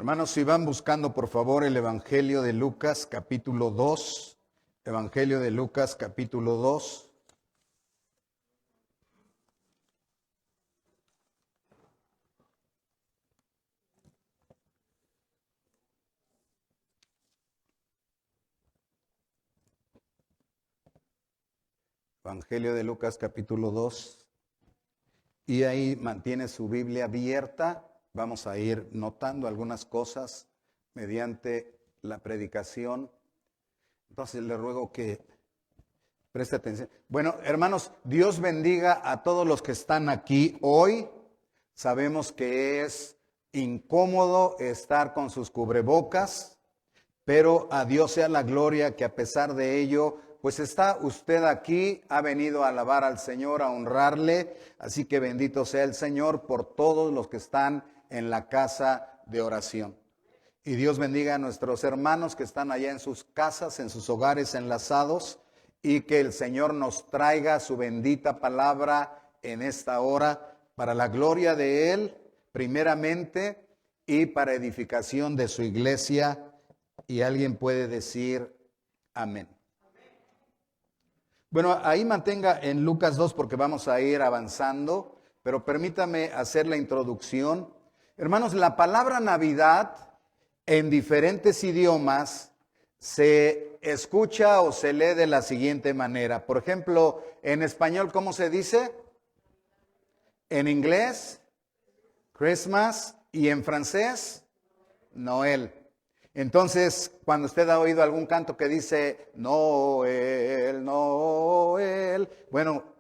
Hermanos, si van buscando por favor el Evangelio de Lucas capítulo 2, Evangelio de Lucas capítulo 2. Evangelio de Lucas capítulo 2. Y ahí mantiene su Biblia abierta. Vamos a ir notando algunas cosas mediante la predicación. Entonces le ruego que preste atención. Bueno, hermanos, Dios bendiga a todos los que están aquí hoy. Sabemos que es incómodo estar con sus cubrebocas, pero a Dios sea la gloria que a pesar de ello, pues está usted aquí, ha venido a alabar al Señor, a honrarle. Así que bendito sea el Señor por todos los que están en la casa de oración. Y Dios bendiga a nuestros hermanos que están allá en sus casas, en sus hogares enlazados, y que el Señor nos traiga su bendita palabra en esta hora para la gloria de Él, primeramente, y para edificación de su iglesia. Y alguien puede decir amén. Bueno, ahí mantenga en Lucas 2 porque vamos a ir avanzando, pero permítame hacer la introducción. Hermanos, la palabra Navidad en diferentes idiomas se escucha o se lee de la siguiente manera. Por ejemplo, en español, ¿cómo se dice? En inglés, Christmas, y en francés, Noel. Entonces, cuando usted ha oído algún canto que dice Noel, Noel, bueno,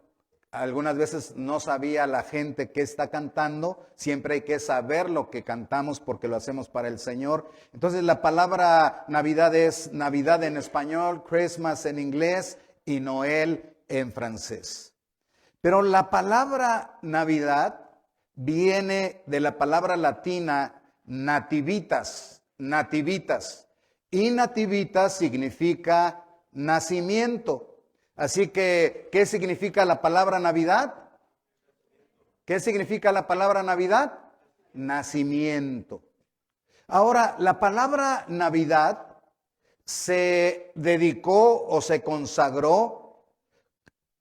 algunas veces no sabía la gente qué está cantando. Siempre hay que saber lo que cantamos porque lo hacemos para el Señor. Entonces, la palabra Navidad es Navidad en español, Christmas en inglés y Noel en francés. Pero la palabra Navidad viene de la palabra latina nativitas. Nativitas. Y nativitas significa nacimiento. Así que, ¿qué significa la palabra Navidad? ¿Qué significa la palabra Navidad? Nacimiento. Ahora, la palabra Navidad se dedicó o se consagró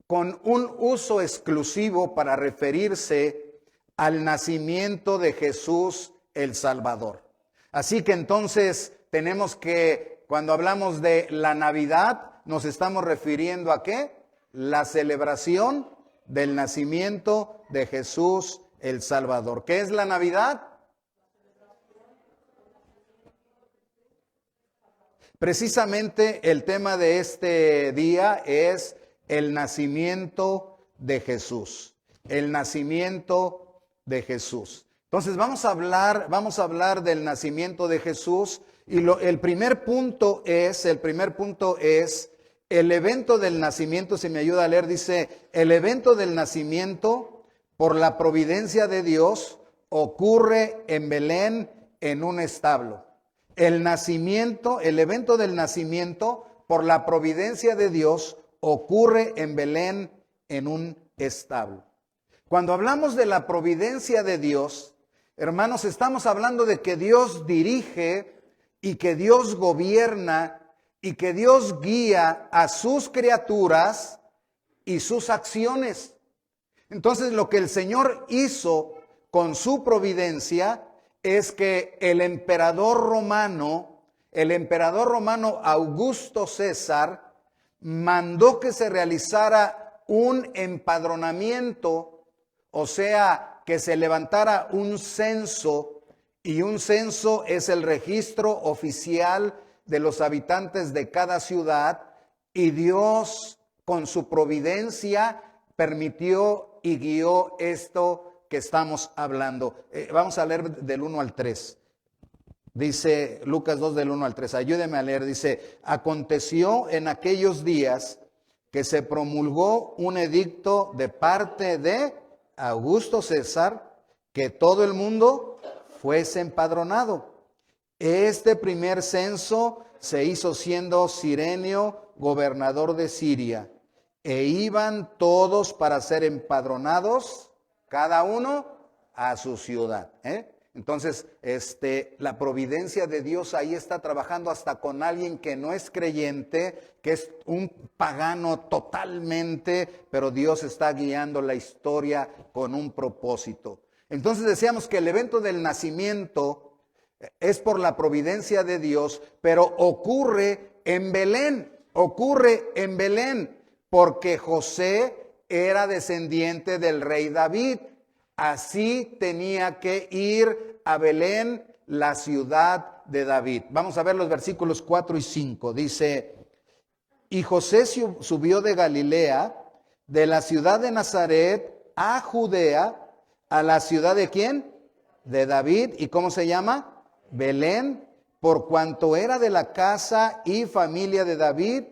con un uso exclusivo para referirse al nacimiento de Jesús el Salvador. Así que entonces tenemos que, cuando hablamos de la Navidad, nos estamos refiriendo a ¿qué? La celebración del nacimiento de Jesús el Salvador. ¿Qué es la Navidad? Precisamente el tema de este día es el nacimiento de Jesús. El nacimiento de Jesús. Entonces vamos a hablar del nacimiento de Jesús y el primer punto es el evento del nacimiento. Si me ayuda a leer, dice, el evento del nacimiento por la providencia de Dios ocurre en Belén en un establo. El evento del nacimiento por la providencia de Dios ocurre en Belén en un establo. Cuando hablamos de la providencia de Dios, hermanos, estamos hablando de que Dios dirige y que Dios gobierna y que Dios guía a sus criaturas y sus acciones. Entonces, lo que el Señor hizo con su providencia es que el emperador romano Augusto César, mandó que se realizara un empadronamiento, o sea, que se levantara un censo, y un censo es el registro oficial de los habitantes de cada ciudad, y Dios con su providencia permitió y guió esto que estamos hablando. Vamos a leer del 1 al 3. Dice Lucas 2 del 1 al 3. Ayúdeme a leer. Dice, aconteció en aquellos días que se promulgó un edicto de parte de Augusto César, que todo el mundo fuese empadronado. Este primer censo se hizo siendo Cirenio gobernador de Siria, e iban todos para ser empadronados, cada uno a su ciudad. Entonces, la providencia de Dios ahí está trabajando hasta con alguien que no es creyente, que es un pagano totalmente, pero Dios está guiando la historia con un propósito. Entonces decíamos que el evento del nacimiento es por la providencia de Dios, pero ocurre en Belén, porque José era descendiente del rey David. Así tenía que ir a Belén, la ciudad de David. Vamos a ver los versículos 4 y 5. Dice, y José subió de Galilea, de la ciudad de Nazaret a Judea, a la ciudad de ¿quién? De David. ¿Y cómo se llama? Belén, por cuanto era de la casa y familia de David,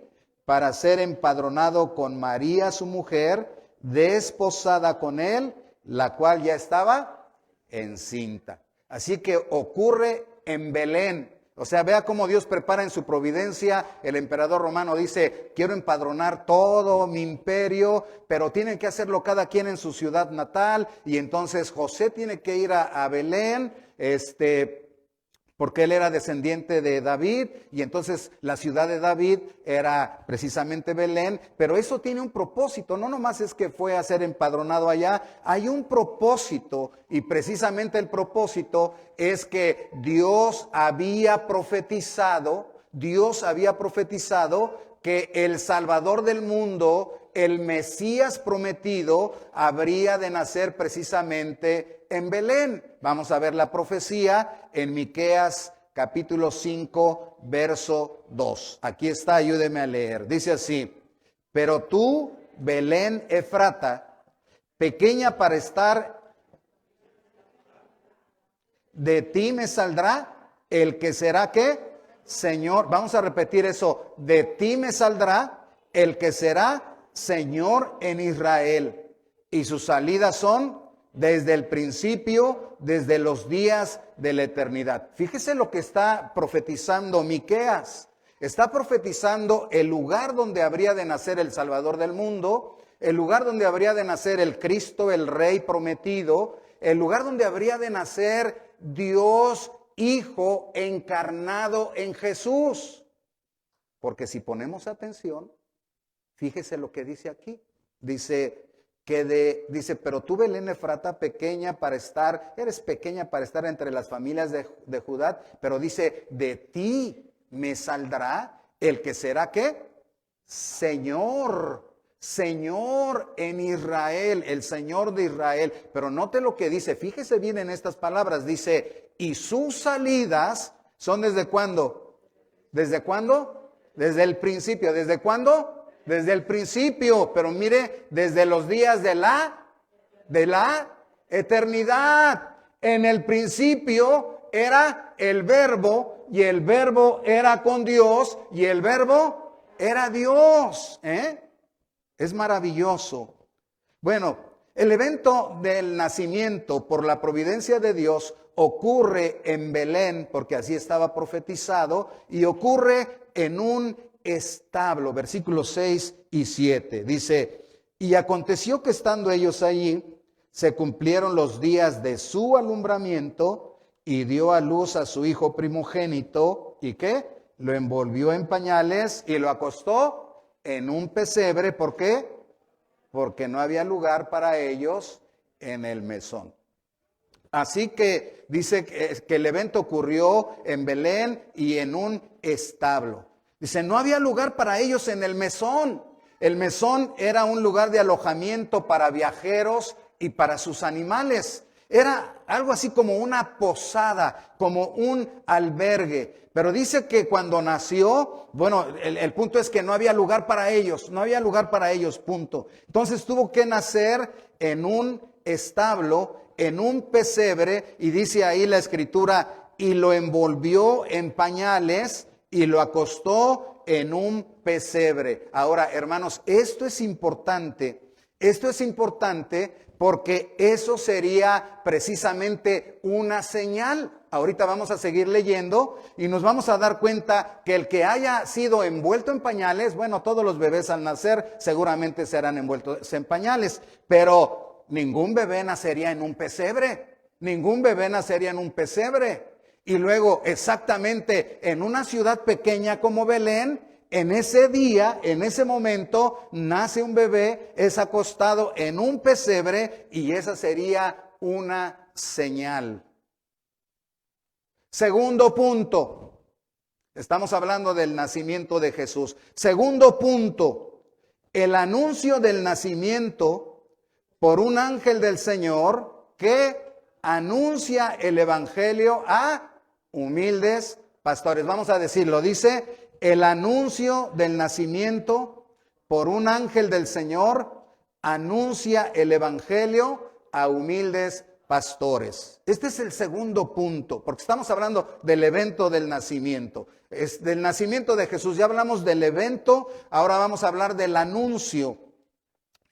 para ser empadronado con María su mujer, desposada con él, la cual ya estaba encinta. Así que ocurre en Belén. O sea, vea cómo Dios prepara en su providencia. El emperador romano dice, quiero empadronar todo mi imperio, pero tienen que hacerlo cada quien en su ciudad natal. Y entonces José tiene que ir a Belén, porque él era descendiente de David, y entonces la ciudad de David era precisamente Belén, pero eso tiene un propósito, no nomás es que fue a ser empadronado allá, hay un propósito, y precisamente el propósito es que Dios había profetizado que el Salvador del mundo, el Mesías prometido, habría de nacer precisamente en Belén. Vamos a ver la profecía en Miqueas capítulo 5, verso 2. Aquí está, ayúdeme a leer. Dice así, pero tú, Belén Efrata, pequeña para estar, de ti me saldrá el que será, ¿qué? Señor. Vamos a repetir eso, de ti me saldrá el que será Señor en Israel. Y sus salidas son desde el principio, desde los días de la eternidad. Fíjese lo que está profetizando Miqueas. Está profetizando el lugar donde habría de nacer el Salvador del mundo, el lugar donde habría de nacer el Cristo, el Rey prometido, el lugar donde habría de nacer Dios Hijo encarnado en Jesús. Porque si ponemos atención, fíjese lo que dice aquí. Dice, pero tú, Belén Efrata, eres pequeña para estar entre las familias de Judá, pero dice, de ti me saldrá el que será, ¿qué? Señor en Israel, el Señor de Israel. Pero note lo que dice, fíjese bien en estas palabras, dice, y sus salidas son ¿desde cuándo? ¿Desde cuándo? Desde el principio. ¿Desde cuándo? Desde el principio, pero mire, desde los días de la eternidad. En el principio era el Verbo, y el Verbo era con Dios, y el Verbo era Dios. Es maravilloso. Bueno, el evento del nacimiento por la providencia de Dios ocurre en Belén, porque así estaba profetizado, y ocurre en un establo, versículos 6 y 7. Dice, y aconteció que estando ellos allí, se cumplieron los días de su alumbramiento, y dio a luz a su hijo primogénito, ¿y qué? Lo envolvió en pañales y lo acostó en un pesebre. ¿Por qué? Porque no había lugar para ellos en el mesón. Así que dice que el evento ocurrió en Belén y en un establo. Dice, no había lugar para ellos en el mesón. El mesón era un lugar de alojamiento para viajeros y para sus animales. Era algo así como una posada, como un albergue. Pero dice que cuando nació, bueno, el punto es que no había lugar para ellos, punto. Entonces tuvo que nacer en un establo, en un pesebre, y dice ahí la escritura, y lo envolvió en pañales y lo acostó en un pesebre. Ahora, hermanos, esto es importante porque eso sería precisamente una señal. Ahorita vamos a seguir leyendo y nos vamos a dar cuenta que el que haya sido envuelto en pañales, bueno, todos los bebés al nacer seguramente serán envueltos en pañales, pero ningún bebé nacería en un pesebre. Ningún bebé nacería en un pesebre. Y luego, exactamente en una ciudad pequeña como Belén, en ese día, en ese momento, nace un bebé, es acostado en un pesebre y esa sería una señal. Segundo punto, estamos hablando del nacimiento de Jesús. Segundo punto, el anuncio del nacimiento por un ángel del Señor que anuncia el evangelio a humildes pastores. Vamos a decirlo, dice, el anuncio del nacimiento por un ángel del Señor anuncia el evangelio a humildes pastores. Este es el segundo punto, porque estamos hablando del evento del nacimiento. Es del nacimiento de Jesús, ya hablamos del evento, ahora vamos a hablar del anuncio.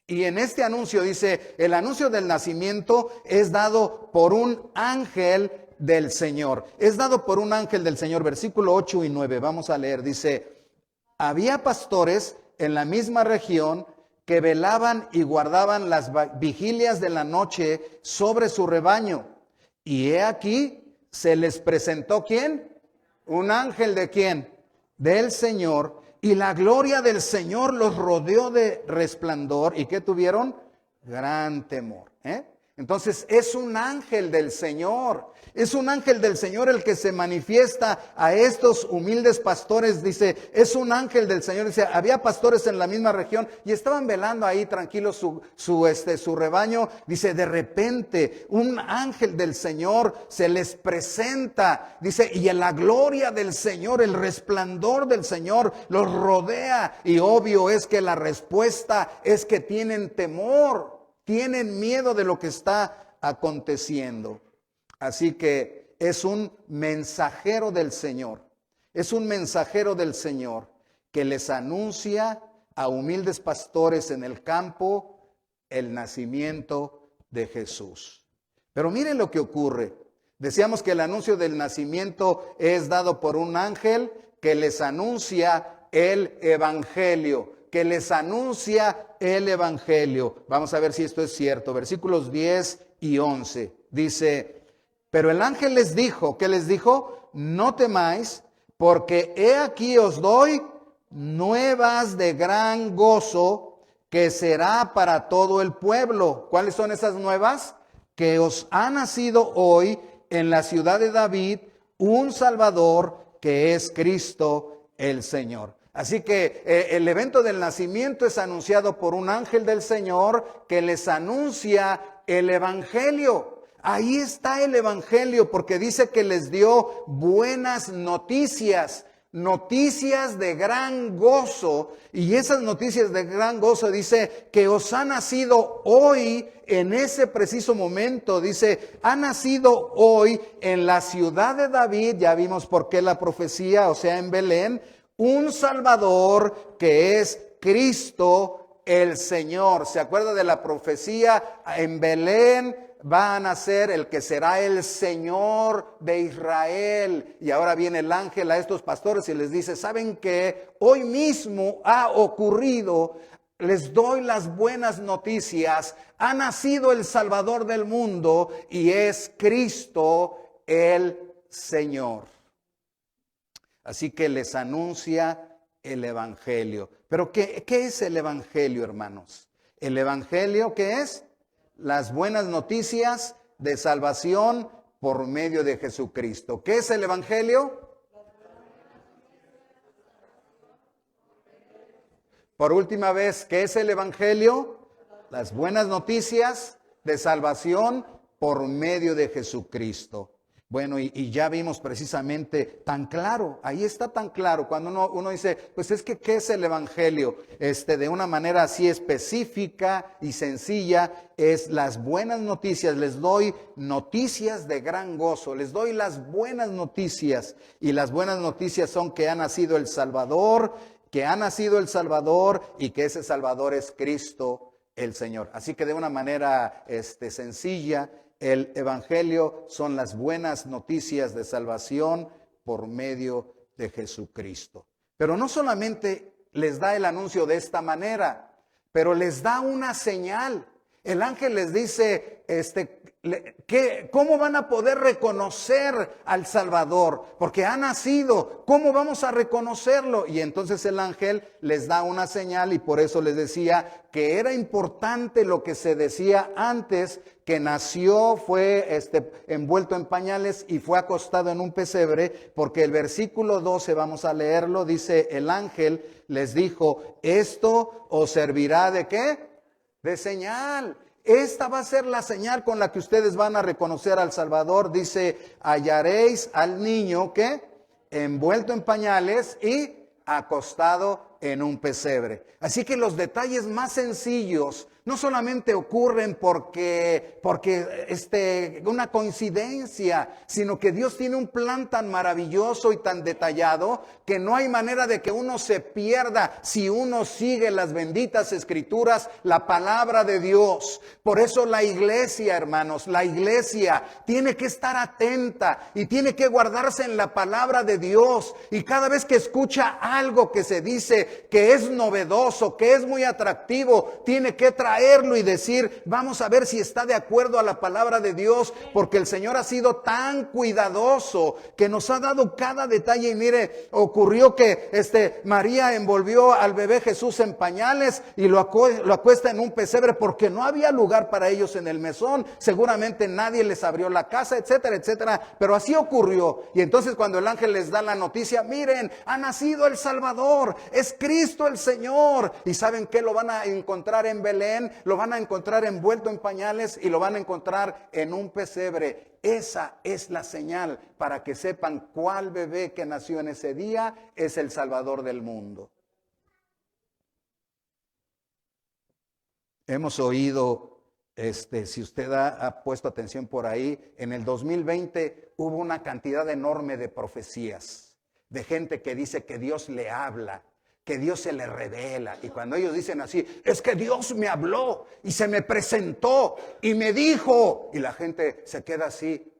Y en este anuncio dice, el anuncio del nacimiento es dado por un ángel del Señor. Es dado por un ángel del Señor, versículo 8 y 9. Vamos a leer, dice, había pastores en la misma región que velaban y guardaban las vigilias de la noche sobre su rebaño. Y he aquí, se les presentó ¿quién? Un ángel de ¿quién? Del Señor. Y la gloria del Señor los rodeó de resplandor. ¿Y qué tuvieron? Gran temor. Entonces es un ángel del Señor. Es un ángel del Señor el que se manifiesta a estos humildes pastores. Dice, es un ángel del Señor. Dice, había pastores en la misma región y estaban velando ahí tranquilos su rebaño. Dice, de repente un ángel del Señor se les presenta. Dice, y en la gloria del Señor, el resplandor del Señor los rodea. Y obvio es que la respuesta es que tienen temor. Tienen miedo de lo que está aconteciendo. Así que es un mensajero del Señor. Es un mensajero del Señor que les anuncia a humildes pastores en el campo el nacimiento de Jesús. Pero miren lo que ocurre. Decíamos que el anuncio del nacimiento es dado por un ángel que les anuncia el evangelio. Que les anuncia el evangelio. Vamos a ver si esto es cierto. Versículos 10 y 11. Dice, pero el ángel les dijo, ¿qué les dijo? No temáis, porque he aquí os doy nuevas de gran gozo, que será para todo el pueblo. ¿Cuáles son esas nuevas? Que os ha nacido hoy en la ciudad de David un Salvador, que es Cristo el Señor. Así que el evento del nacimiento es anunciado por un ángel del Señor que les anuncia el evangelio. Ahí está el evangelio, porque dice que les dio buenas noticias, noticias de gran gozo. Y esas noticias de gran gozo dice que os ha nacido hoy, en ese preciso momento, dice, ha nacido hoy en la ciudad de David, ya vimos por qué la profecía, o sea, en Belén, un Salvador que es Cristo el Señor. ¿Se acuerda de la profecía? En Belén va a nacer el que será el Señor de Israel. Y ahora viene el ángel a estos pastores y les dice, ¿saben qué? Hoy mismo ha ocurrido, les doy las buenas noticias. Ha nacido el Salvador del mundo y es Cristo el Señor. Así que les anuncia el evangelio. Pero ¿qué es el evangelio, hermanos? El evangelio, ¿qué es? Las buenas noticias de salvación por medio de Jesucristo. ¿Qué es el evangelio? Por última vez, ¿qué es el evangelio? Las buenas noticias de salvación por medio de Jesucristo. Bueno, y ya vimos precisamente tan claro, ahí está tan claro, cuando uno dice, pues es que ¿qué es el evangelio? De una manera así específica y sencilla, es las buenas noticias. Les doy noticias de gran gozo, les doy las buenas noticias. Y las buenas noticias son que ha nacido el Salvador, y que ese Salvador es Cristo el Señor. Así que de una manera sencilla, el evangelio son las buenas noticias de salvación por medio de Jesucristo. Pero no solamente les da el anuncio de esta manera, pero les da una señal. El ángel les dice, ¿Cómo van a poder reconocer al Salvador? Porque ha nacido. ¿Cómo vamos a reconocerlo? Y entonces el ángel les da una señal y por eso les decía que era importante lo que se decía antes, que nació, fue envuelto en pañales y fue acostado en un pesebre, porque el versículo 12, vamos a leerlo, dice: el ángel les dijo, esto os servirá ¿de qué? De señal. Esta va a ser la señal con la que ustedes van a reconocer al Salvador. Dice, hallaréis al niño, ¿qué? Envuelto en pañales y acostado en un pesebre. Así que los detalles más sencillos no solamente ocurren porque una coincidencia, sino que Dios tiene un plan tan maravilloso y tan detallado que no hay manera de que uno se pierda si uno sigue las benditas escrituras, la palabra de Dios. Por eso la iglesia, hermanos, la iglesia tiene que estar atenta y tiene que guardarse en la palabra de Dios. Y cada vez que escucha algo que se dice que es novedoso, que es muy atractivo, tiene que traerlo y decir, vamos a ver si está de acuerdo a la palabra de Dios, porque el Señor ha sido tan cuidadoso que nos ha dado cada detalle. Y mire, ocurrió que María envolvió al bebé Jesús en pañales y lo acuesta en un pesebre porque no había lugar para ellos en el mesón. Seguramente nadie les abrió la casa, etcétera, etcétera. Pero así ocurrió. Y entonces cuando el ángel les da la noticia, miren, ha nacido el Salvador, es Cristo el Señor. ¿Y saben qué? Lo van a encontrar en Belén, lo van a encontrar envuelto en pañales y lo van a encontrar en un pesebre. Esa es la señal para que sepan cuál bebé que nació en ese día es el Salvador del mundo. Hemos oído, si usted ha puesto atención por ahí, en el 2020 hubo una cantidad enorme de profecías, de gente que dice que Dios le habla, que Dios se le revela. Y cuando ellos dicen así, es que Dios me habló y se me presentó y me dijo, y la gente se queda así.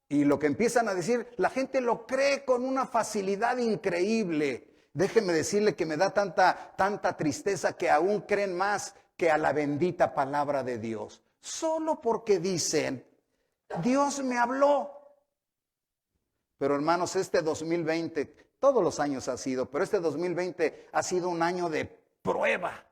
Y lo que empiezan a decir, la gente lo cree con una facilidad increíble. Déjeme decirle que me da tanta tristeza que aún creen más que a la bendita palabra de Dios. Solo porque dicen, Dios me habló. Pero hermanos, 2020, todos los años ha sido, pero 2020 ha sido un año de prueba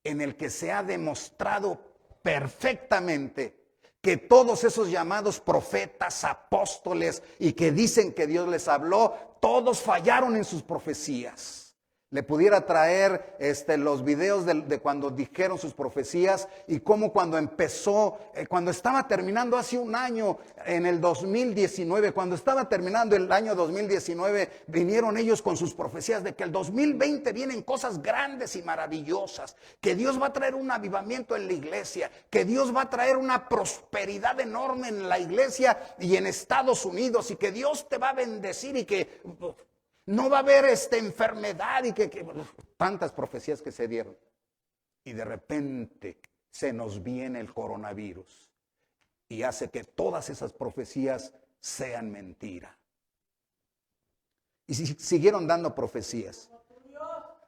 en el que se ha demostrado perfectamente que todos esos llamados profetas, apóstoles y que dicen que Dios les habló, todos fallaron en sus profecías. Le pudiera traer los videos de cuando dijeron sus profecías y cómo cuando empezó, cuando estaba terminando hace un año, en el 2019, cuando estaba terminando el año 2019, vinieron ellos con sus profecías de que el 2020 vienen cosas grandes y maravillosas, que Dios va a traer un avivamiento en la iglesia, que Dios va a traer una prosperidad enorme en la iglesia y en Estados Unidos, y que Dios te va a bendecir y que no va a haber enfermedad y que tantas profecías que se dieron. Y de repente se nos viene el coronavirus y hace que todas esas profecías sean mentira. Y siguieron dando profecías.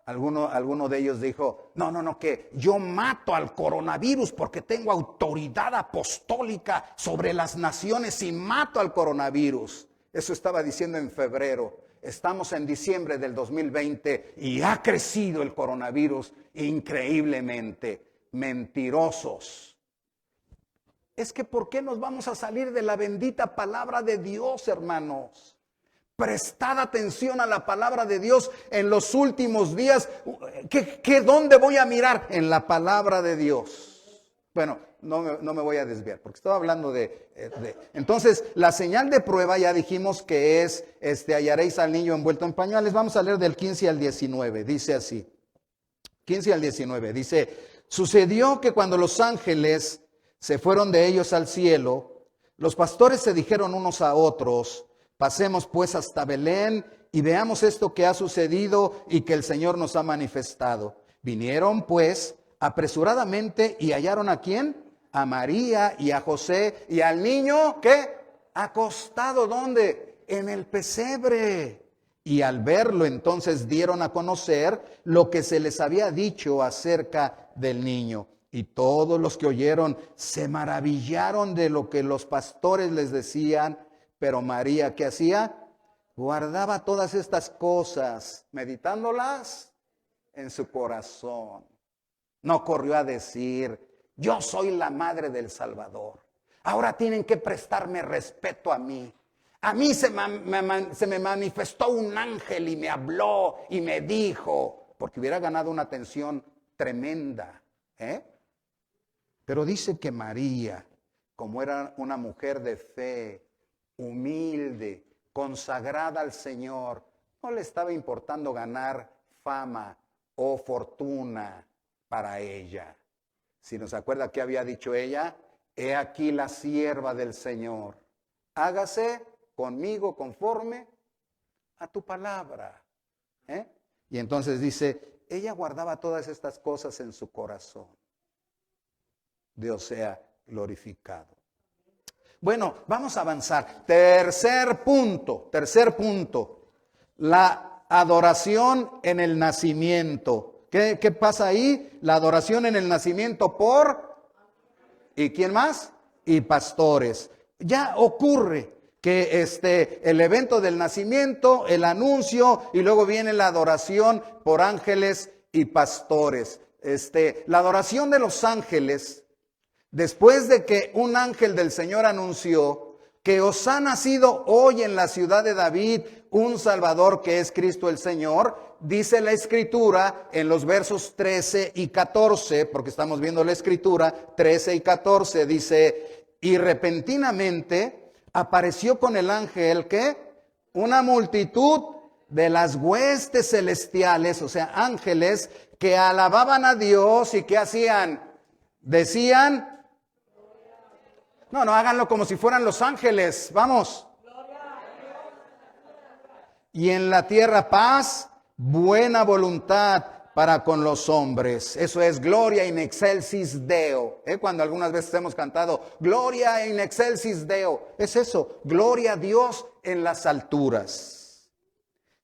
Alguno de ellos dijo, no, que yo mato al coronavirus porque tengo autoridad apostólica sobre las naciones y mato al coronavirus. Eso estaba diciendo en febrero. Estamos en diciembre del 2020 y ha crecido el coronavirus increíblemente. Mentirosos. Es que ¿por qué nos vamos a salir de la bendita palabra de Dios, hermanos? Prestad atención a la palabra de Dios en los últimos días. ¿Dónde voy a mirar? En la palabra de Dios. Bueno, no me voy a desviar, porque estaba hablando Entonces, la señal de prueba ya dijimos que es, hallaréis al niño envuelto en pañales. Vamos a leer del 15 al 19, dice así. 15 al 19, dice, sucedió que cuando los ángeles se fueron de ellos al cielo, los pastores se dijeron unos a otros, pasemos pues hasta Belén y veamos esto que ha sucedido y que el Señor nos ha manifestado. Vinieron pues apresuradamente y hallaron ¿a quién? A María y a José y al niño, ¿qué? Acostado, ¿dónde? En el pesebre. Y al verlo entonces dieron a conocer lo que se les había dicho acerca del niño. Y todos los que oyeron se maravillaron de lo que los pastores les decían. Pero María, ¿qué hacía? Guardaba todas estas cosas, meditándolas en su corazón. No corrió a decir, yo soy la madre del Salvador. Ahora tienen que prestarme respeto a mí. A mí se me manifestó un ángel y me habló y me dijo, porque hubiera ganado una atención tremenda. Pero dice que María, como era una mujer de fe, humilde, consagrada al Señor, no le estaba importando ganar fama o fortuna para ella. Si nos acuerda que había dicho ella, he aquí la sierva del Señor, hágase conmigo conforme a tu palabra. Y entonces dice, ella guardaba todas estas cosas en su corazón. Dios sea glorificado. Bueno, vamos a avanzar. Tercer punto. La adoración en el nacimiento. ¿Qué pasa ahí? La adoración en el nacimiento por... ¿Y quién más? Y pastores. Ya ocurre que el evento del nacimiento, el anuncio, y luego viene la adoración por ángeles y pastores. La adoración de los ángeles, después de que un ángel del Señor anunció que os ha nacido hoy en la ciudad de David un Salvador que es Cristo el Señor, dice la Escritura en los versos 13 y 14, porque estamos viendo la Escritura, 13 y 14, dice, y repentinamente apareció con el ángel, ¿qué? Una multitud de las huestes celestiales, o sea, ángeles, que alababan a Dios y que hacían, decían, no, háganlo como si fueran los ángeles, vamos. Y en la tierra paz, buena voluntad para con los hombres. Eso es gloria in excelsis Deo. Cuando algunas veces hemos cantado gloria in excelsis Deo. Es eso, gloria a Dios en las alturas.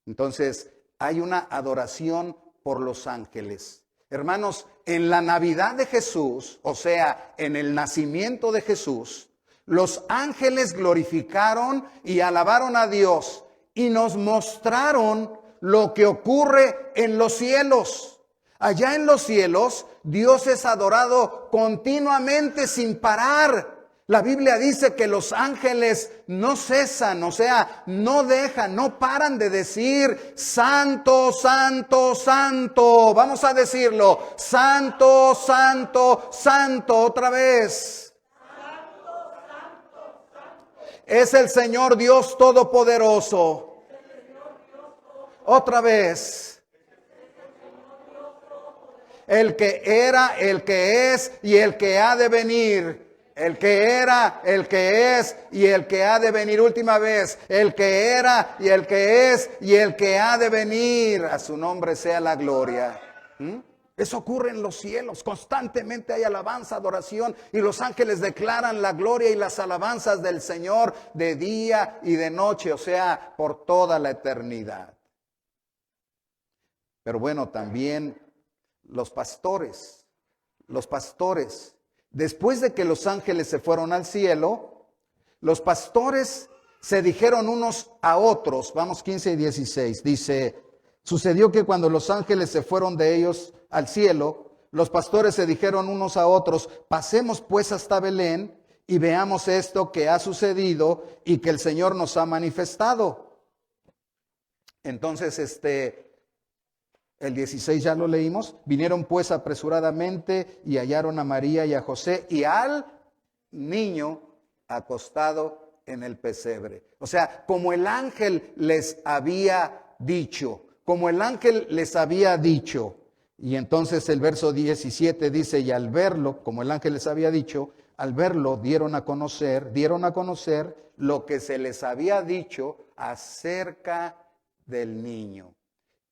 Entonces, hay una adoración por los ángeles. Hermanos, en la Navidad de Jesús, o sea, en el nacimiento de Jesús, los ángeles glorificaron y alabaron a Dios y nos mostraron lo que ocurre en los cielos. Allá en los cielos, Dios es adorado continuamente sin parar. La Biblia dice que los ángeles no cesan, o sea, no dejan, no paran de decir, santo, santo, santo. Vamos a decirlo, santo, santo, santo, otra vez. Santo, santo, santo. Es el Señor Dios Todopoderoso. Otra vez. El que era, el que es y el que ha de venir. El que era, el que es y el que ha de venir. Última vez. El que era y el que es y el que ha de venir. A su nombre sea la gloria. Eso ocurre en los cielos. Constantemente hay alabanza, adoración. Y los ángeles declaran la gloria y las alabanzas del Señor de día y de noche. O sea, por toda la eternidad. Pero bueno, también los pastores, después de que los ángeles se fueron al cielo, los pastores se dijeron unos a otros, vamos 15 y 16, dice, sucedió que cuando los ángeles se fueron de ellos al cielo, los pastores se dijeron unos a otros, pasemos pues hasta Belén y veamos esto que ha sucedido y que el Señor nos ha manifestado. Entonces, el 16 ya lo leímos. Vinieron pues apresuradamente y hallaron a María y a José y al niño acostado en el pesebre. O sea, como el ángel les había dicho, Y entonces el verso 17 dice, y al verlo, como el ángel les había dicho, al verlo dieron a conocer lo que se les había dicho acerca del niño.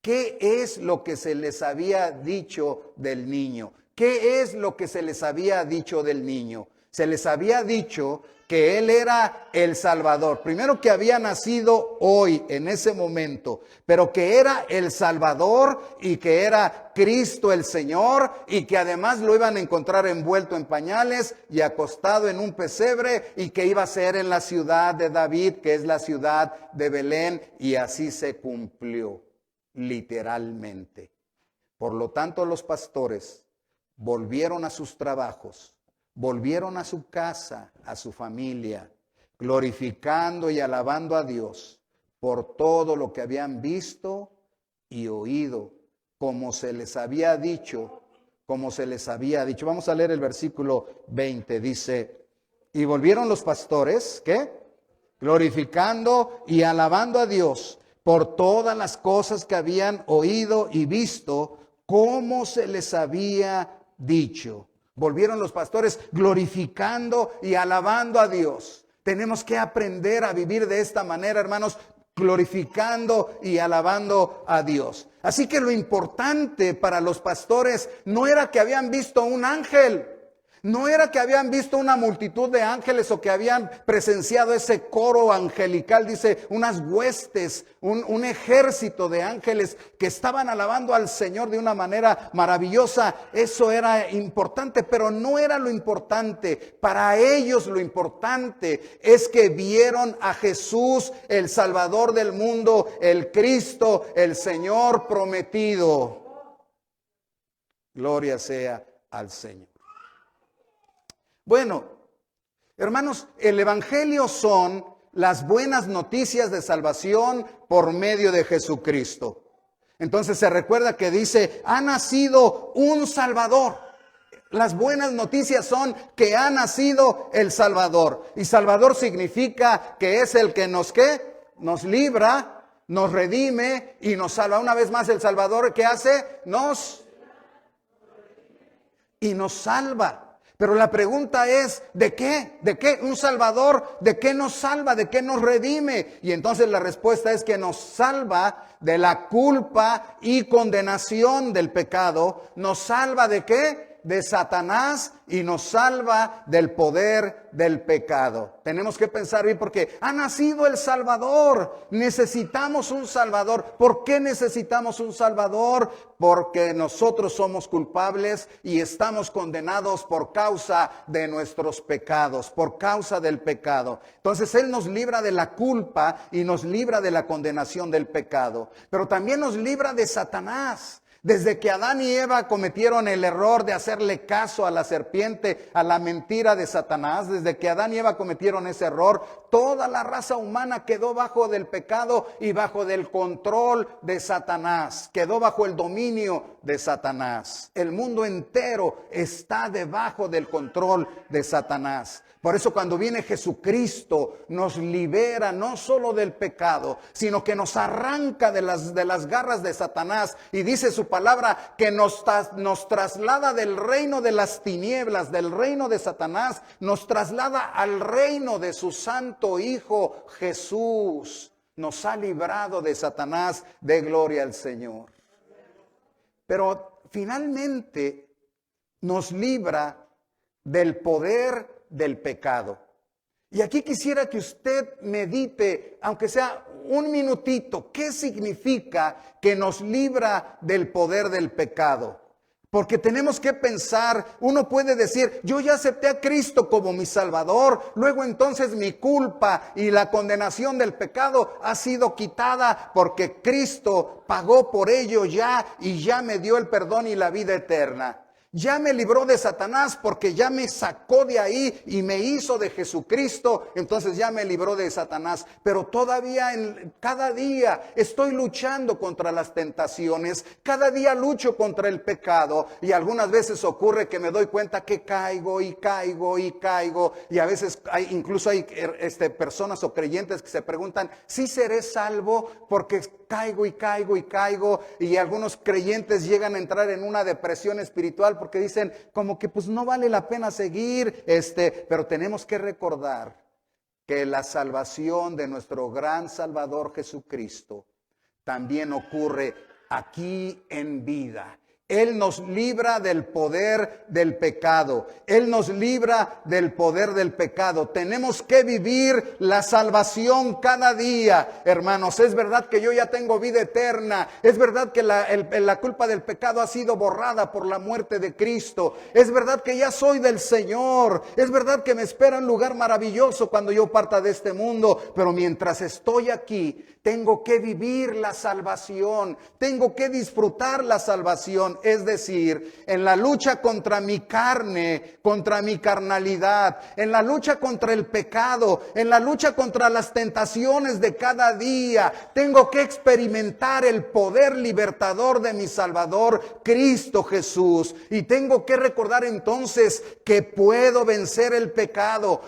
¿Qué es lo que se les había dicho del niño? ¿Qué es lo que se les había dicho del niño? Se les había dicho que Él era el Salvador. Primero que había nacido hoy, en ese momento, pero que era el Salvador y que era Cristo el Señor y que además lo iban a encontrar envuelto en pañales y acostado en un pesebre y que iba a ser en la ciudad de David, que es la ciudad de Belén, y así se cumplió, literalmente. Por lo tanto, los pastores volvieron a sus trabajos, volvieron a su casa, a su familia, glorificando y alabando a Dios por todo lo que habían visto y oído, como se les había dicho, Vamos a leer el versículo 20, dice, y volvieron los pastores, ¿qué? Glorificando y alabando a Dios por todas las cosas que habían oído y visto, como se les había dicho. Volvieron los pastores glorificando y alabando a Dios. Tenemos que aprender a vivir de esta manera, hermanos, glorificando y alabando a Dios. Así que lo importante para los pastores no era que habían visto un ángel, no era que habían visto una multitud de ángeles o que habían presenciado ese coro angelical, dice, unas huestes, un ejército de ángeles que estaban alabando al Señor de una manera maravillosa. Eso era importante, pero no era lo importante. Para ellos lo importante es que vieron a Jesús, el Salvador del mundo, el Cristo, el Señor prometido. Gloria sea al Señor. Bueno, hermanos, el Evangelio son las buenas noticias de salvación por medio de Jesucristo. Entonces se recuerda que dice, ha nacido un Salvador. Las buenas noticias son que ha nacido el Salvador. Y Salvador significa que es el que nos, ¿qué? Nos libra, nos redime y nos salva. Una vez más, el Salvador, ¿qué hace? Nos salva. Pero la pregunta es, ¿de qué? ¿De qué? Un Salvador, ¿de qué nos salva? ¿De qué nos redime? Y entonces la respuesta es que nos salva de la culpa y condenación del pecado. ¿Nos salva de qué? De Satanás, y nos salva del poder del pecado. Tenemos que pensar bien porque ha nacido el Salvador. Necesitamos un Salvador. ¿Por qué necesitamos un Salvador? Porque nosotros somos culpables y estamos condenados por causa de nuestros pecados, por causa del pecado. Entonces Él nos libra de la culpa y nos libra de la condenación del pecado, pero también nos libra de Satanás. Desde que Adán y Eva cometieron el error de hacerle caso a la serpiente, a la mentira de Satanás, desde que Adán y Eva cometieron ese error, toda la raza humana quedó bajo del pecado y bajo del control de Satanás, quedó bajo el dominio de Satanás. El mundo entero está debajo del control de Satanás. Por eso cuando viene Jesucristo nos libera no solo del pecado, sino que nos arranca de las garras de Satanás. Y dice su palabra que nos traslada del reino de las tinieblas, del reino de Satanás, nos traslada al reino de su santo Hijo Jesús. Nos ha librado de Satanás, de gloria al Señor. Pero finalmente nos libra del poder del pecado. Y aquí quisiera que usted medite, aunque sea un minutito, ¿qué significa que nos libra del poder del pecado? Porque tenemos que pensar, uno puede decir, yo ya acepté a Cristo como mi Salvador, luego entonces mi culpa y la condenación del pecado ha sido quitada porque Cristo pagó por ello ya y ya me dio el perdón y la vida eterna. Ya me libró de Satanás porque ya me sacó de ahí y me hizo de Jesucristo. Entonces ya me libró de Satanás. Pero todavía cada día estoy luchando contra las tentaciones. Cada día lucho contra el pecado. Y algunas veces ocurre que me doy cuenta que caigo y caigo y caigo. Y a veces incluso hay personas o creyentes que se preguntan, ¿sí seré salvo? Porque caigo y caigo y caigo. Y algunos creyentes llegan a entrar en una depresión espiritual porque dicen como que pues no vale la pena seguir, pero tenemos que recordar que la salvación de nuestro gran Salvador Jesucristo también ocurre aquí en vida. Él nos libra del poder del pecado. Él nos libra del poder del pecado. Tenemos que vivir la salvación cada día, hermanos. Es verdad que yo ya tengo vida eterna. Es verdad que la culpa del pecado ha sido borrada por la muerte de Cristo. Es verdad que ya soy del Señor. Es verdad que me espera un lugar maravilloso cuando yo parta de este mundo. Pero mientras estoy aquí, tengo que vivir la salvación. Tengo que disfrutar la salvación. Es decir, en la lucha contra mi carne, contra mi carnalidad, en la lucha contra el pecado, en la lucha contra las tentaciones de cada día, tengo que experimentar el poder libertador de mi Salvador, Cristo Jesús. Y tengo que recordar entonces que puedo vencer el pecado,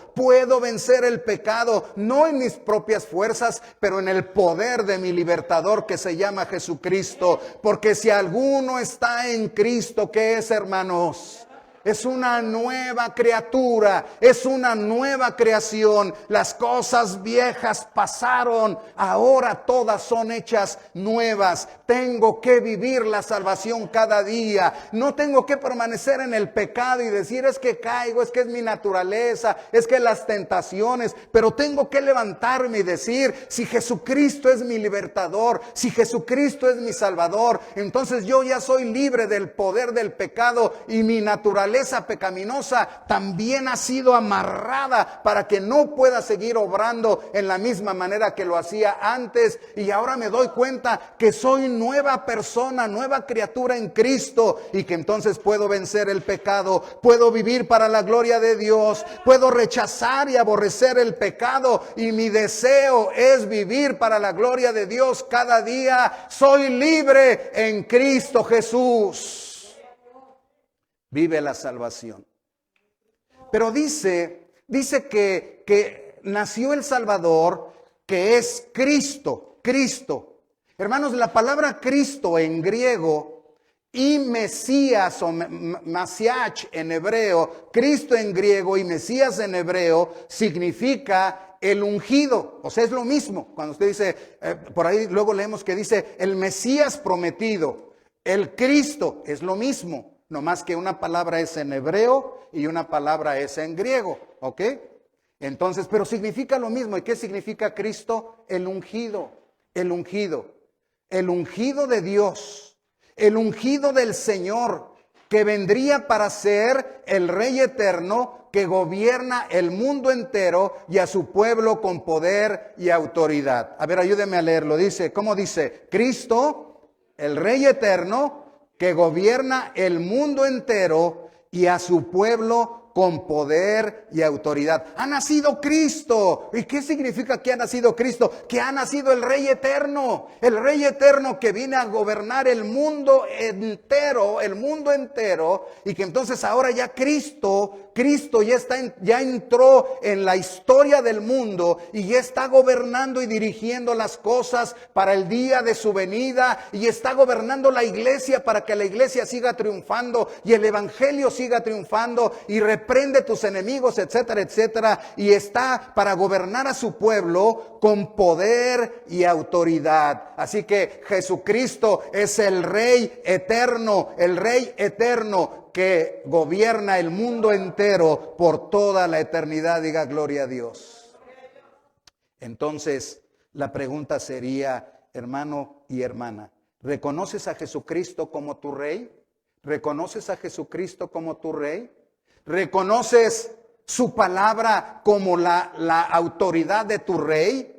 no en mis propias fuerzas, pero en el poder de mi libertador que se llama Jesucristo. Porque si alguno está en Cristo, ¿qué es, hermanos? Es una nueva criatura, es una nueva creación. Las cosas viejas pasaron, ahora todas son hechas nuevas. Tengo que vivir la salvación cada día. No tengo que permanecer en el pecado y decir es que caigo, es que es mi naturaleza, es que las tentaciones. Pero tengo que levantarme y decir, si Jesucristo es mi libertador, si Jesucristo es mi salvador, entonces yo ya soy libre del poder del pecado y mi naturaleza pecaminosa también ha sido amarrada para que no pueda seguir obrando en la misma manera que lo hacía antes. Y ahora me doy cuenta que soy nueva persona, nueva criatura en Cristo, y que entonces puedo vencer el pecado, puedo vivir para la gloria de Dios, puedo rechazar y aborrecer el pecado, y mi deseo es vivir para la gloria de Dios cada día. Soy libre en Cristo Jesús. Vive la salvación. Pero dice que nació el Salvador, que es Cristo. Hermanos, la palabra Cristo en griego y Mesías o Masiach en hebreo, Cristo en griego y Mesías en hebreo significa el ungido. O sea, es lo mismo. Cuando usted dice, por ahí luego leemos que dice el Mesías prometido, el Cristo, es lo mismo. No más que una palabra es en hebreo y una palabra es en griego, ¿ok? Entonces, pero significa lo mismo. ¿Y qué significa Cristo? El ungido de Dios, el ungido del Señor, que vendría para ser el Rey eterno que gobierna el mundo entero y a su pueblo con poder y autoridad. A ver, ayúdeme a leerlo. Dice, ¿cómo dice? Cristo, el Rey eterno, que gobierna el mundo entero y a su pueblo con poder y autoridad. Ha nacido Cristo. ¿Y qué significa que ha nacido Cristo? Que ha nacido el Rey eterno que viene a gobernar el mundo entero, y que entonces ahora ya Cristo ya entró en la historia del mundo y ya está gobernando y dirigiendo las cosas para el día de su venida, y está gobernando la iglesia para que la iglesia siga triunfando y el evangelio siga triunfando, y reprende tus enemigos, etcétera, etcétera, y está para gobernar a su pueblo con poder y autoridad. Así que Jesucristo es el Rey eterno que gobierna el mundo entero por toda la eternidad. Diga gloria a Dios. Entonces, la pregunta sería, hermano y hermana, ¿reconoces a Jesucristo como tu Rey? ¿Reconoces a Jesucristo como tu Rey? ¿Reconoces su palabra como la autoridad de tu Rey?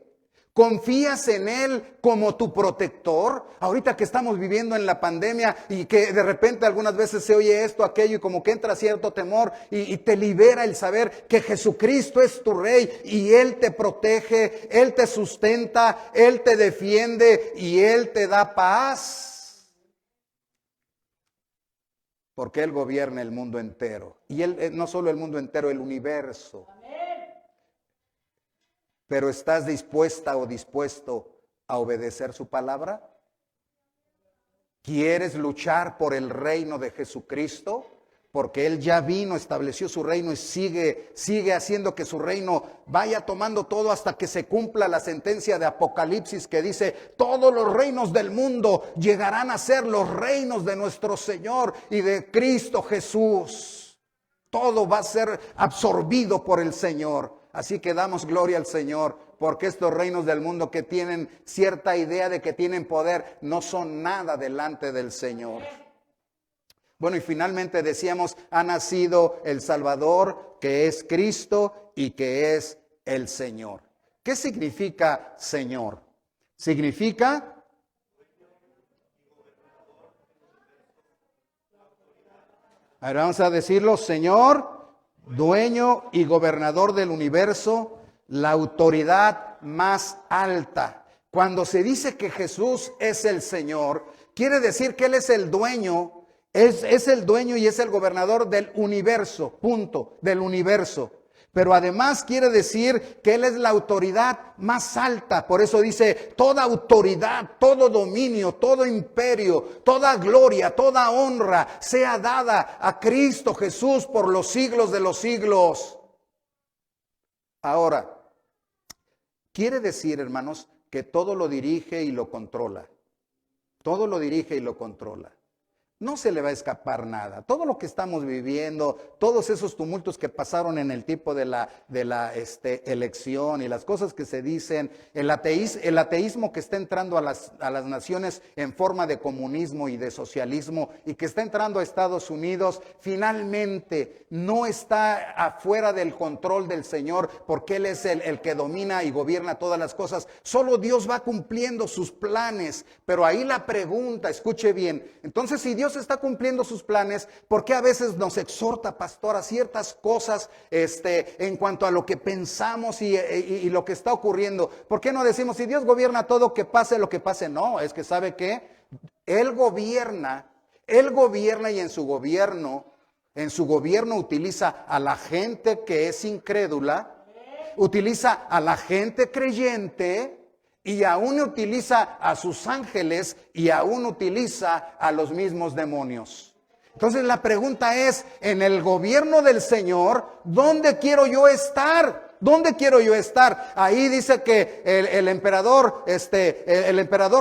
¿Confías en Él como tu protector? Ahorita que estamos viviendo en la pandemia y que de repente algunas veces se oye esto, aquello, y como que entra cierto temor, y te libera el saber que Jesucristo es tu Rey y Él te protege, Él te sustenta, Él te defiende y Él te da paz. Porque Él gobierna el mundo entero. Y Él, no solo el mundo entero, el universo. Pero ¿estás dispuesta o dispuesto a obedecer su palabra? ¿Quieres luchar por el reino de Jesucristo? porque Él ya vino, estableció su reino y sigue haciendo que su reino vaya tomando todo hasta que se cumpla la sentencia de Apocalipsis que dice, todos los reinos del mundo llegarán a ser los reinos de nuestro Señor y de Cristo Jesús. Todo va a ser absorbido por el Señor. Así que damos gloria al Señor, porque estos reinos del mundo que tienen cierta idea de que tienen poder, no son nada delante del Señor. Bueno, y finalmente decíamos, ha nacido el Salvador, que es Cristo y que es el Señor. ¿Qué significa Señor? Significa ahora vamos a decirlo, Señor, dueño y gobernador del universo, la autoridad más alta. Cuando se dice que Jesús es el Señor, quiere decir que Él es el dueño. Es el dueño y es el gobernador del universo, punto, del universo. Pero además quiere decir que Él es la autoridad más alta. Por eso dice, toda autoridad, todo dominio, todo imperio, toda gloria, toda honra sea dada a Cristo Jesús por los siglos de los siglos. Ahora, quiere decir, hermanos, que todo lo dirige y lo controla. Todo lo dirige y lo controla. No se le va a escapar nada. Todo lo que estamos viviendo, todos esos tumultos que pasaron en el tiempo de la elección y las cosas que se dicen, el ateísmo que está entrando a las naciones en forma de comunismo y de socialismo y que está entrando a Estados Unidos, finalmente no está afuera del control del Señor, porque Él es el que domina y gobierna todas las cosas. Solo Dios va cumpliendo sus planes. Pero ahí la pregunta, escuche bien, entonces si Dios está cumpliendo sus planes, ¿por qué a veces nos exhorta, pastor, a ciertas cosas en cuanto a lo que pensamos y lo que está ocurriendo? ¿Por qué no decimos, si Dios gobierna todo, que pase lo que pase? No, es que ¿sabe qué? Él gobierna y en su gobierno utiliza a la gente que es incrédula, utiliza a la gente creyente, y aún utiliza a sus ángeles y aún utiliza a los mismos demonios. Entonces la pregunta es, en el gobierno del Señor, ¿dónde quiero yo estar? ¿Dónde quiero yo estar? Ahí dice que el emperador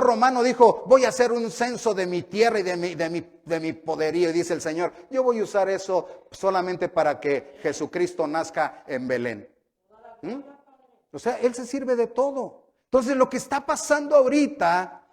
romano dijo, voy a hacer un censo de mi tierra y de mi poderío. Y dice el Señor, yo voy a usar eso solamente para que Jesucristo nazca en Belén. O sea, Él se sirve de todo. Entonces lo que está pasando ahorita,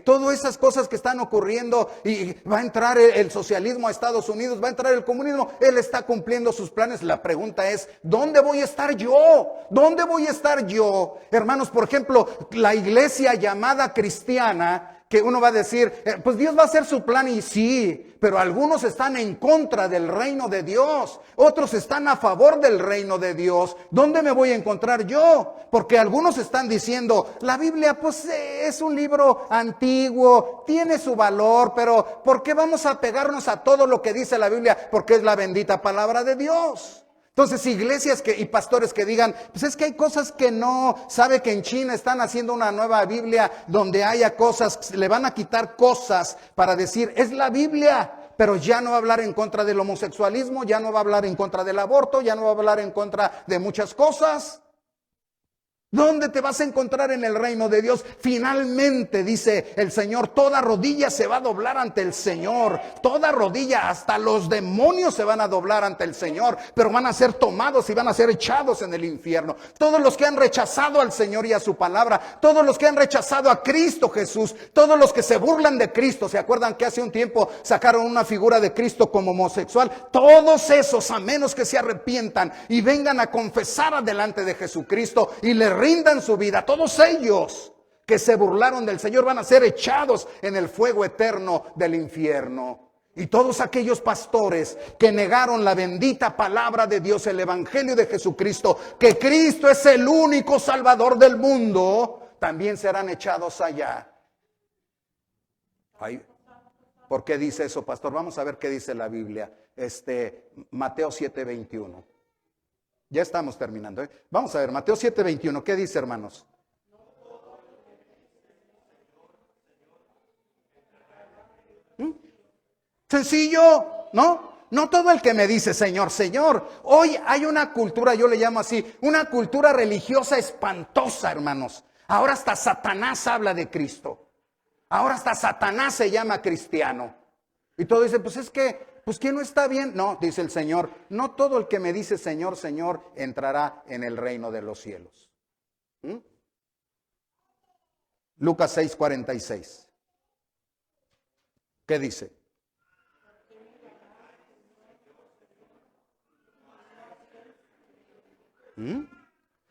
todas esas cosas que están ocurriendo, y va a entrar el socialismo a Estados Unidos, va a entrar el comunismo, Él está cumpliendo sus planes. La pregunta es, ¿dónde voy a estar yo? ¿Dónde voy a estar yo? Hermanos, por ejemplo, la iglesia llamada cristiana, que uno va a decir, pues Dios va a hacer su plan, y sí, pero algunos están en contra del reino de Dios, otros están a favor del reino de Dios. ¿Dónde me voy a encontrar yo? Porque algunos están diciendo, la Biblia pues es un libro antiguo, tiene su valor, pero ¿por qué vamos a pegarnos a todo lo que dice la Biblia? Porque es la bendita palabra de Dios. Entonces, iglesias y pastores que digan, pues es que hay cosas que no, sabe que en China están haciendo una nueva Biblia donde haya cosas, le van a quitar cosas para decir, es la Biblia, pero ya no va a hablar en contra del homosexualismo, ya no va a hablar en contra del aborto, ya no va a hablar en contra de muchas cosas. ¿Dónde te vas a encontrar en el reino de Dios? Finalmente, dice el Señor, toda rodilla se va a doblar ante el Señor. Toda rodilla, hasta los demonios se van a doblar ante el Señor, pero van a ser tomados y van a ser echados en el infierno. Todos los que han rechazado al Señor y a su palabra, todos los que han rechazado a Cristo Jesús, todos los que se burlan de Cristo. ¿Se acuerdan que hace un tiempo sacaron una figura de Cristo como homosexual? Todos esos, a menos que se arrepientan y vengan a confesar adelante de Jesucristo y le rindan su vida, todos ellos que se burlaron del Señor van a ser echados en el fuego eterno del infierno. Y todos aquellos pastores que negaron la bendita palabra de Dios, el evangelio de Jesucristo, que Cristo es el único Salvador del mundo, también serán echados allá. ¿Por qué dice eso, pastor? Vamos a ver qué dice la Biblia. Mateo 7:21. Ya estamos terminando, ¿eh? Vamos a ver, Mateo 7:21, ¿qué dice, hermanos? Sencillo, ¿no? no todo el que me dice Señor, Señor. Hoy hay una cultura, yo le llamo así, una cultura religiosa espantosa, hermanos. Ahora hasta Satanás habla de Cristo. Ahora hasta Satanás se llama cristiano. Y todo dice, pues es que, pues que no está bien. No, dice el Señor, no todo el que me dice Señor, Señor, entrará en el reino de los cielos. Lucas 6:46. ¿Qué dice?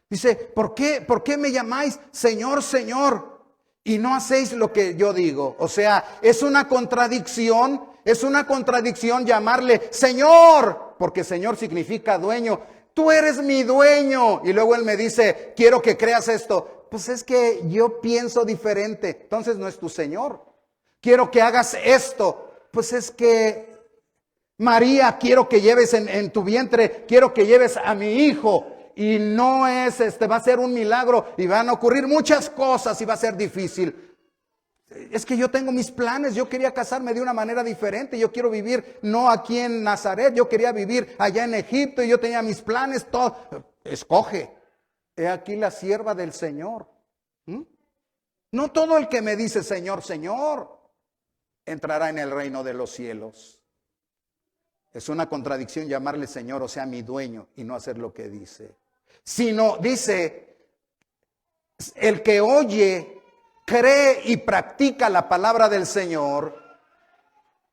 Dice, ¿por qué me llamáis Señor, Señor, y no hacéis lo que yo digo? O sea, es una contradicción llamarle Señor, porque Señor significa dueño. Tú eres mi dueño. Y luego Él me dice, quiero que creas esto. Pues es que yo pienso diferente, entonces no es tu Señor. Quiero que hagas esto. Pues es que María, quiero que lleves en tu vientre, quiero que lleves a mi hijo. Y no es, va a ser un milagro y van a ocurrir muchas cosas y va a ser difícil. Es que yo tengo mis planes, yo quería casarme de una manera diferente, yo quiero vivir no aquí en Nazaret, yo quería vivir allá en Egipto y yo tenía mis planes, todo. Escoge, he aquí la sierva del Señor. No todo el que me dice Señor, Señor, entrará en el reino de los cielos. Es una contradicción llamarle Señor, o sea, mi dueño, y no hacer lo que dice. Sino, dice, el que oye, cree y practica la palabra del Señor.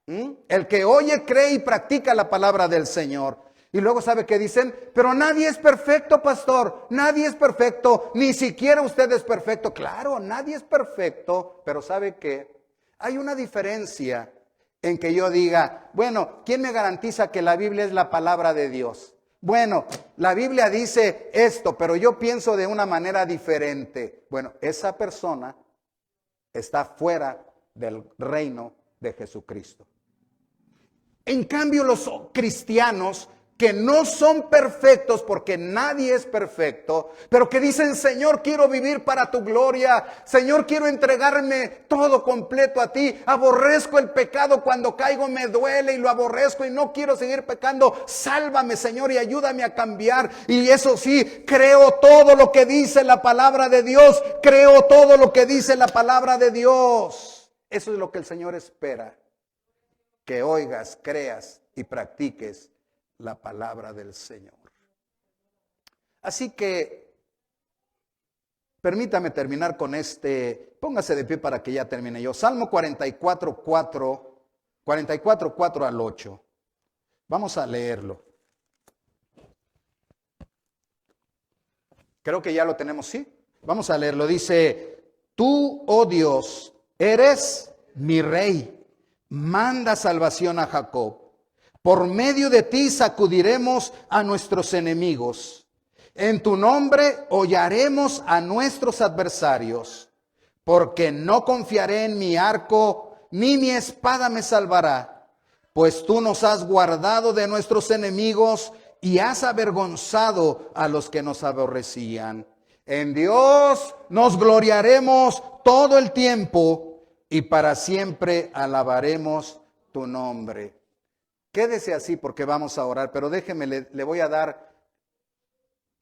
El que oye, cree y practica la palabra del Señor. Y luego, ¿sabe qué dicen? Pero nadie es perfecto, pastor. Nadie es perfecto. Ni siquiera usted es perfecto. Claro, nadie es perfecto. Pero ¿sabe qué? Hay una diferencia en que yo diga, bueno, ¿quién me garantiza que la Biblia es la palabra de Dios? Bueno, la Biblia dice esto, pero yo pienso de una manera diferente. Bueno, esa persona está fuera del reino de Jesucristo. En cambio, los cristianos que no son perfectos, porque nadie es perfecto, pero que dicen, Señor, quiero vivir para tu gloria, Señor, quiero entregarme todo completo a ti, aborrezco el pecado, cuando caigo me duele y lo aborrezco y no quiero seguir pecando, sálvame, Señor, y ayúdame a cambiar. Y eso sí, creo todo lo que dice la palabra de Dios, creo todo lo que dice la palabra de Dios. Eso es lo que el Señor espera, que oigas, creas y practiques la palabra del Señor. Así que permítame terminar con póngase de pie para que ya termine yo. Salmo 44:4 al 8. Vamos a leerlo. Creo que ya lo tenemos, ¿sí? Vamos a leerlo. Dice, tú, oh Dios, eres mi rey, manda salvación a Jacob. Por medio de ti sacudiremos a nuestros enemigos. En tu nombre hollaremos a nuestros adversarios. Porque no confiaré en mi arco, ni mi espada me salvará. Pues tú nos has guardado de nuestros enemigos y has avergonzado a los que nos aborrecían. En Dios nos gloriaremos todo el tiempo y para siempre alabaremos tu nombre. Quédese así porque vamos a orar, pero déjeme, le voy a dar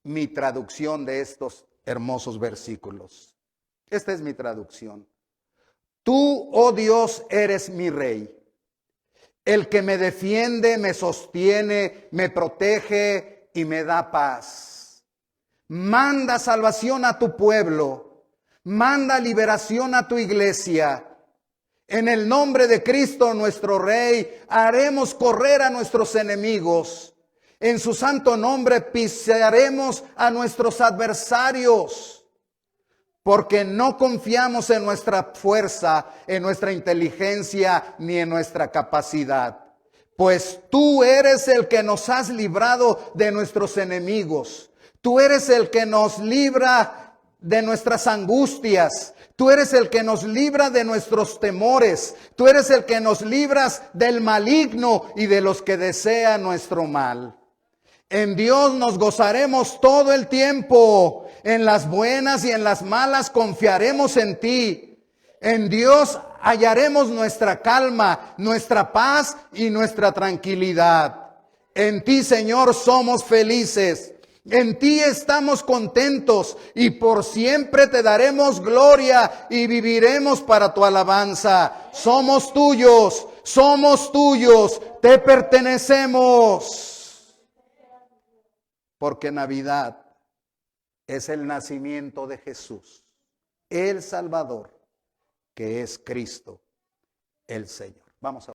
mi traducción de estos hermosos versículos. Esta es mi traducción. Tú, oh Dios, eres mi rey, el que me defiende, me sostiene, me protege y me da paz. Manda salvación a tu pueblo, manda liberación a tu iglesia. En el nombre de Cristo nuestro Rey, haremos correr a nuestros enemigos. En su santo nombre pisaremos a nuestros adversarios. Porque no confiamos en nuestra fuerza, en nuestra inteligencia, ni en nuestra capacidad. Pues tú eres el que nos has librado de nuestros enemigos. Tú eres el que nos libra de nuestras angustias. Tú eres el que nos libra de nuestros temores. Tú eres el que nos libras del maligno y de los que desean nuestro mal. En Dios nos gozaremos todo el tiempo. En las buenas y en las malas confiaremos en ti. En Dios hallaremos nuestra calma, nuestra paz y nuestra tranquilidad. En ti, Señor, somos felices. En ti estamos contentos y por siempre te daremos gloria y viviremos para tu alabanza. Somos tuyos, te pertenecemos. Porque Navidad es el nacimiento de Jesús, el Salvador, que es Cristo, el Señor. Vamos a